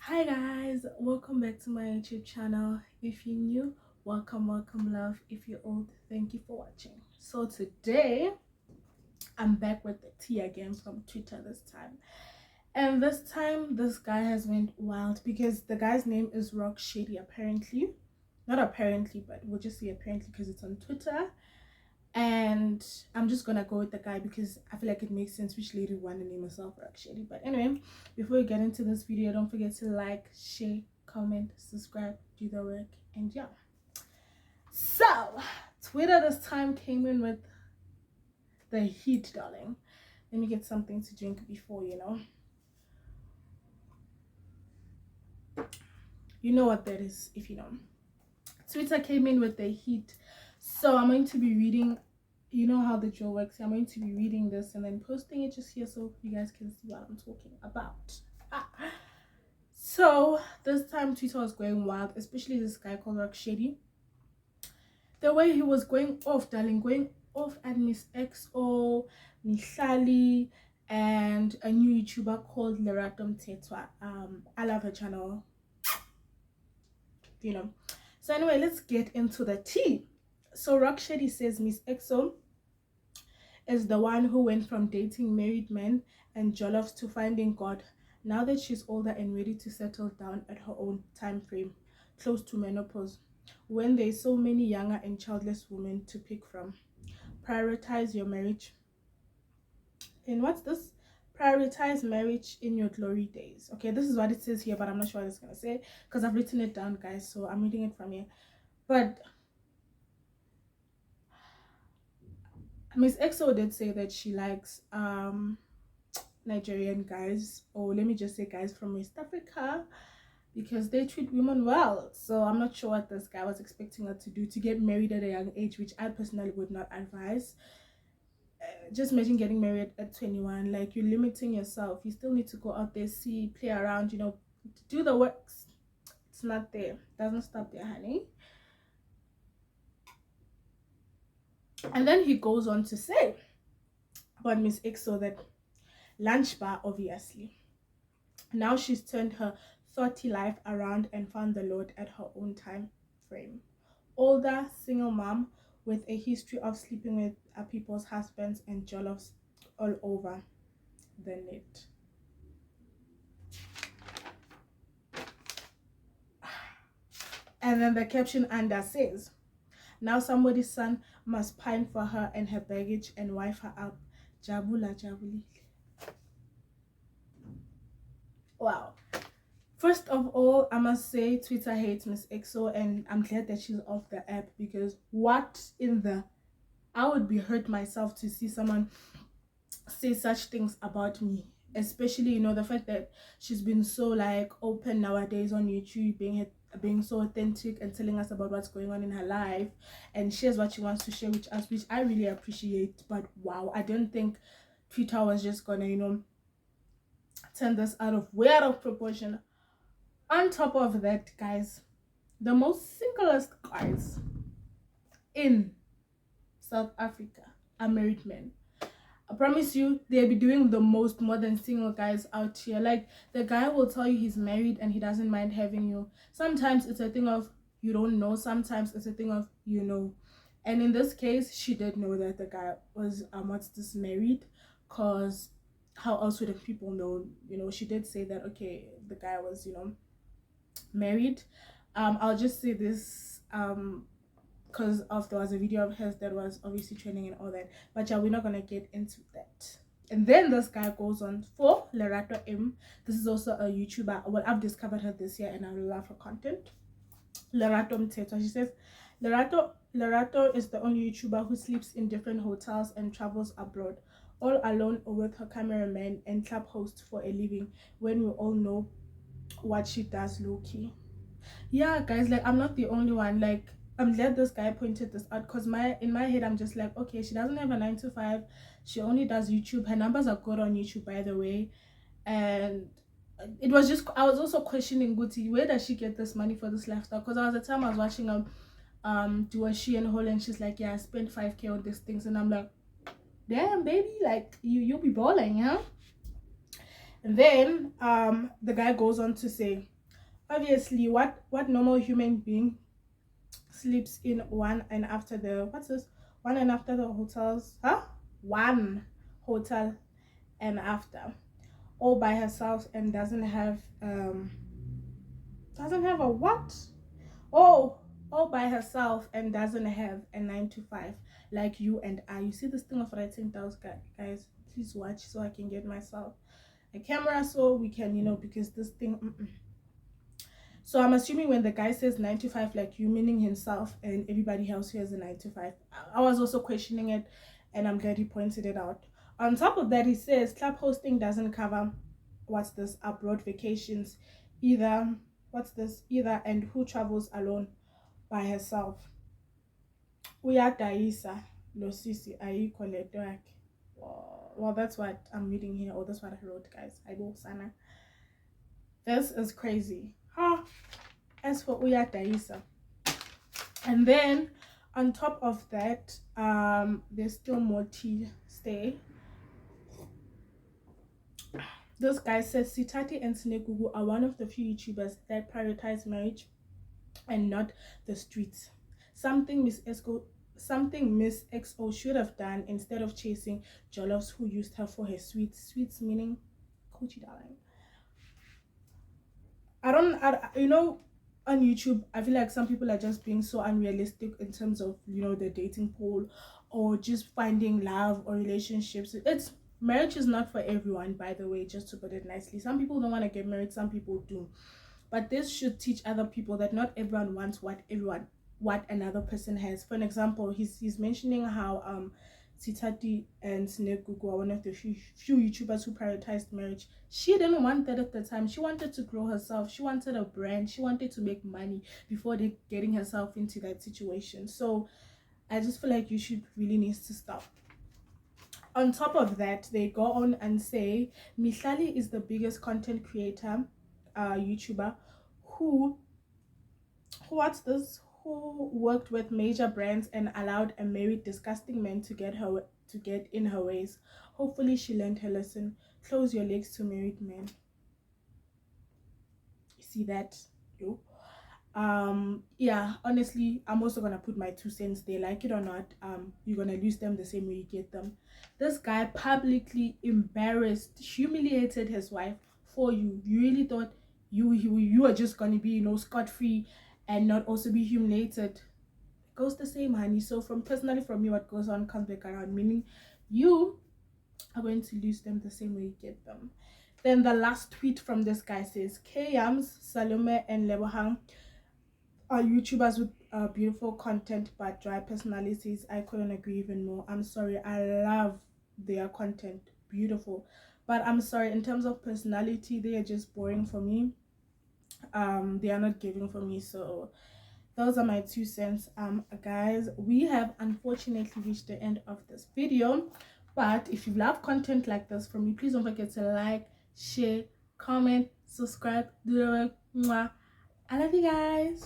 Hi guys, welcome back to my YouTube channel. If you're new, welcome love. If you're old, thank you for watching. So today I'm back with the tea again from Twitter this time, and this time this guy has went wild because the guy's name is Rock Shady. Apparently, not apparently, but we'll just say apparently because it's on Twitter. And I'm just gonna go with the guy because I feel like it makes sense which lady want to name herself Rock Shady. But anyway, before we get into this video, don't forget to like, share, comment, subscribe, do the work, and yeah. So Twitter this time came in with the heat, darling. Let me get something to drink before you know what that is. If you know, Twitter came in with the heat. So I'm going to be reading, you know how the drill works. I'm going to be reading this and then posting it just here so you guys can see what I'm talking about. So this time Twitter was going wild, especially this guy called Rock Shady. The way he was going off, darling, going off at Miss XO, Mihlali, and a new YouTuber called Lerato. I love her channel, you know. So anyway, let's get into the tea. So Rock Shady says Miss XO is the one who went from dating married men and jollofs to finding God. Now that she's older and ready to settle down at her own time frame, close to menopause, when there's so many younger and childless women to pick from. Prioritize your marriage. And what's this? Prioritize marriage in your glory days. Okay, this is what it says here, but I'm not sure what it's gonna say because I've written it down, guys, so I'm reading it from here. But Miss XO did say that she likes Nigerian guys, or let me just say guys from West Africa, because they treat women well. So I'm not sure what this guy was expecting her to do, to get married at a young age, which I personally would not advise. Just imagine getting married at 21. Like, you're limiting yourself. You still need to go out there, see, play around, do the works. It's not there. Doesn't stop there, honey. And then he goes on to say about Miss XO that lunch bar, obviously. Now she's turned her thoughty life around and found the Lord at her own time frame. Older, single mom with a history of sleeping with people's husbands and jollofs all over the net. And then the caption under says, now somebody's son must pine for her and her baggage and wife her up. Jabula jabuli. Wow. First of all, I must say Twitter hates Miss XO, and I'm glad that she's off the app, because I would be hurt myself to see someone say such things about me, especially the fact that she's been so like open nowadays on YouTube, being so authentic and telling us about what's going on in her life, and shares what she wants to share with us, which I really appreciate. But wow, I don't think Twitter was just gonna turn this way out of proportion. On top of that, guys, the most singlest guys in South Africa are married men. I promise you, they'll be doing the most more than single guys out here. Like, the guy will tell you he's married and he doesn't mind having you. Sometimes it's a thing of you don't know. Sometimes it's a thing of you know. And in this case, she did know that the guy was married, because how else would people know? She did say that, okay, the guy was married. I'll just say this because there was a video of hers that was obviously trending and all that, but yeah, we're not gonna get into that. And then this guy goes on for Lerato M. This is also a YouTuber. Well, I've discovered her this year and I love her content. Lerato Mteto. She says Lerato is the only YouTuber who sleeps in different hotels and travels abroad, all alone or with her cameraman and club host for a living, when we all know what she does low-key. Yeah, guys, like, I'm not the only one. Like, I'm glad this guy pointed this out, because in my head I'm just like, okay, she doesn't have a 9 to 5, she only does YouTube. Her numbers are good on YouTube, by the way. And it was just, I was also questioning, Guti, where does she get this money for this lifestyle? Because there was a time I was watching do a she and Hole, and she's like, yeah, I spent 5K on these things, and I'm like, damn, baby, like, you'll be balling, yeah. And then the guy goes on to say, obviously, what normal human being sleeps in one and after the what's this? One and after the hotels, huh? One hotel and after, all by herself, and doesn't have a what? Oh, all by herself and doesn't have a 9 to 5 like you and I. You see this thing of writing down, guys? Please watch so I can get myself a camera so we can, because this thing. So I'm assuming when the guy says 9 to 5, like you, meaning himself and everybody else here is a 9 to 5. I was also questioning it, and I'm glad he pointed it out. On top of that, he says club hosting doesn't cover what's this abroad vacations either. What's this either? And who travels alone by herself? Uyadayisa lo sisi ayikho leto yakhe. Well, that's what I'm reading here, or that's what I wrote, guys. Sana. This is crazy. Huh? As for Uyadayisa. And then on top of that, there's still more tea. Stay. This guy says Sitati and Sinegugu are one of the few YouTubers that prioritize marriage and not the streets. Something Miss XO should have done instead of chasing Jolloffs who used her for her sweets. Sweets meaning coochie, darling. On YouTube, I feel like some people are just being so unrealistic in terms of, the dating pool or just finding love or relationships. Marriage is not for everyone, by the way, just to put it nicely. Some people don't want to get married, some people do. But this should teach other people that not everyone wants what another person has. For an example, he's mentioning how Sitati and Snekugu are one of the few YouTubers who prioritized marriage. She didn't want that at the time. She wanted to grow herself. She wanted a brand. She wanted to make money before getting herself into that situation. So I just feel like YouTube really needs to stop. On top of that, they go on and say Mihlali is the biggest content creator, YouTuber, who worked with major brands and allowed a married disgusting man to get in her ways. Hopefully she learned her lesson. Close your legs to married men. You see that? Yo. Yeah, honestly, I'm also gonna put my 2 cents there. Like it or not, you're gonna lose them the same way you get them. This guy publicly embarrassed, humiliated his wife for you. You really thought you are just gonna be, scot-free and not also be humiliated? It goes the same, honey. So from me, what goes on comes back around, meaning you are going to lose them the same way you get them. Then the last tweet from this guy says Yarms, Salome and Lebohang are YouTubers with beautiful content but dry personalities. I couldn't agree even more. I'm sorry, I love their content, beautiful, but I'm sorry, in terms of personality, they are just boring for me. They are not giving for me. So those are my 2 cents. Guys, we have unfortunately reached the end of this video, but if you love content like this from me, please don't forget to like, share, comment, subscribe, do the work. I love you guys.